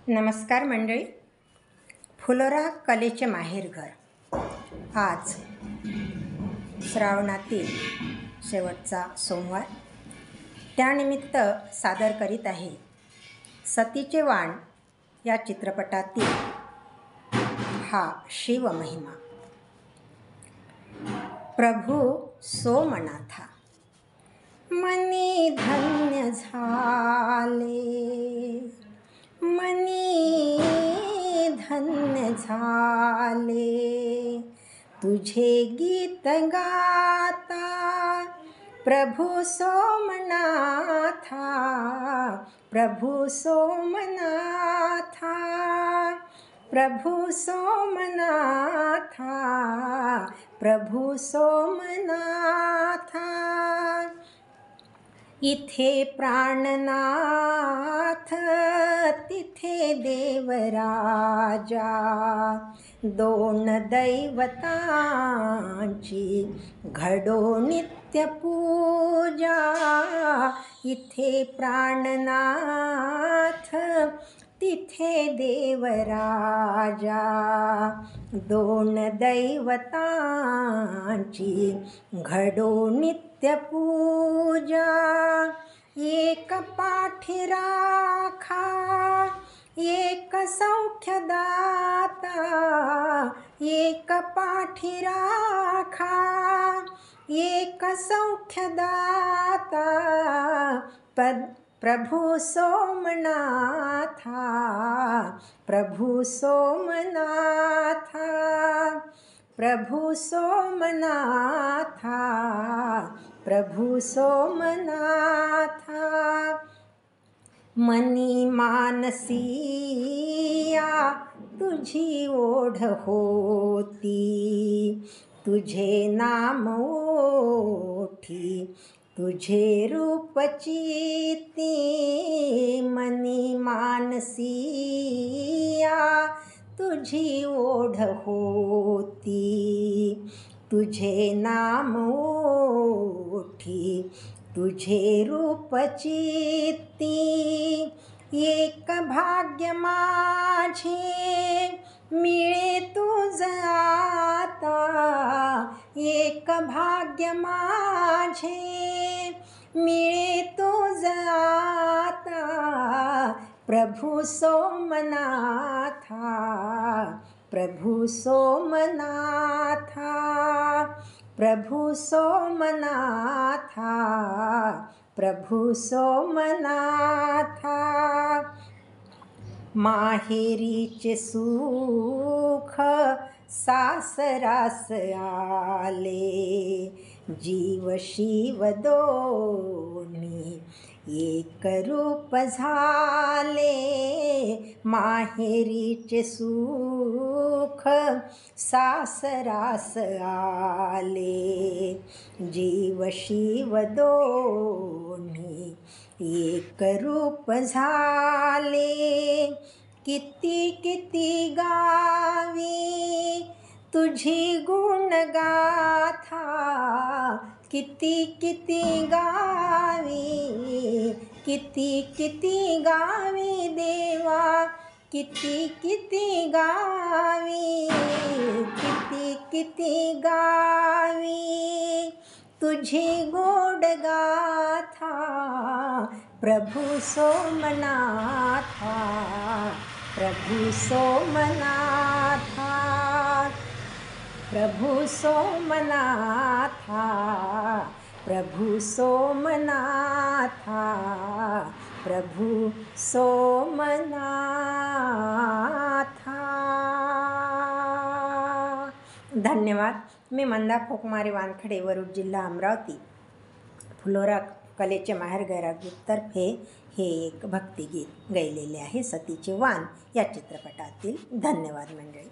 नमस्कार मंडळी. फुलोरा कलेचे माहेरघर आज श्रावणातील शेवटचा सोमवार, त्यानिमित्त सादर करीत आहे सतीचे वाण या चित्रपटातील हा शिवमहिमा. प्रभू सोमनाथा मनी धन्य झाले, मनी धन्य झाले, तुझे गीत गाता प्रभू सोमनाथा, प्रभू सोमनाथा, प्रभू सोमनाथा, प्रभू सोमनाथा. इथे प्राणनाथ तिथे देवराजा, दोन दैवतांची घडो नित्य पूजा. इथे प्राणनाथ तिथे देवराजा, दोन दैवतांची घडो नित्य पूजा. एक पाठीराखा एक सौख्यदाता, एक पाठीराखा एक सौख्यदाता, प्रभू सोमनाथा, प्रभू सोमनाथा, प्रभू सोमनाथा, प्रभू सोमनाथा. मनी मानसिया तुझी ओढ होती, तुझे नाम ओठी तुझे रूप चित्ती. मनी मानसिया तुझी ओढ होती, तुझे नाम ओठी तुझे रूप चित्ती. एक भाग्य माझे मिळे तुझ आता, एक भाग्य माझे मिळे तुझ आता. प्रभू सोमनाथा, प्रभू सोमनाथा, प्रभू सोमनाथा, प्रभू सोमनाथा. माहेरीचे सुख सासरास आले, जीव शिव दोन्ही एक रूप झाले. माहेरीचे सुख सासरास आले, जीव शिव दोन्ही एक रूप झाले. किती किती गावी तुझी गुणगाथा, किती किती गावी, किती किती गावी देवा, किती किती गावी, किती किती गावी तुझी गोड गाथा. प्रभू सोमनाथा, प्रभू सोमनाथा, प्रभू सोमनाथा, प्रभू सोमनाथा, प्रभू सोमनाथा. धन्यवाद. मी मंदा फोकमारे वानखडे, वरुड जिल्हा अमरावती. फुलोरा कलेचे माहेरघरातर्फे हे एक भक्तिगीत गायलेले आहे सतीचे वाण या चित्रपटातील. धन्यवाद मंडळी.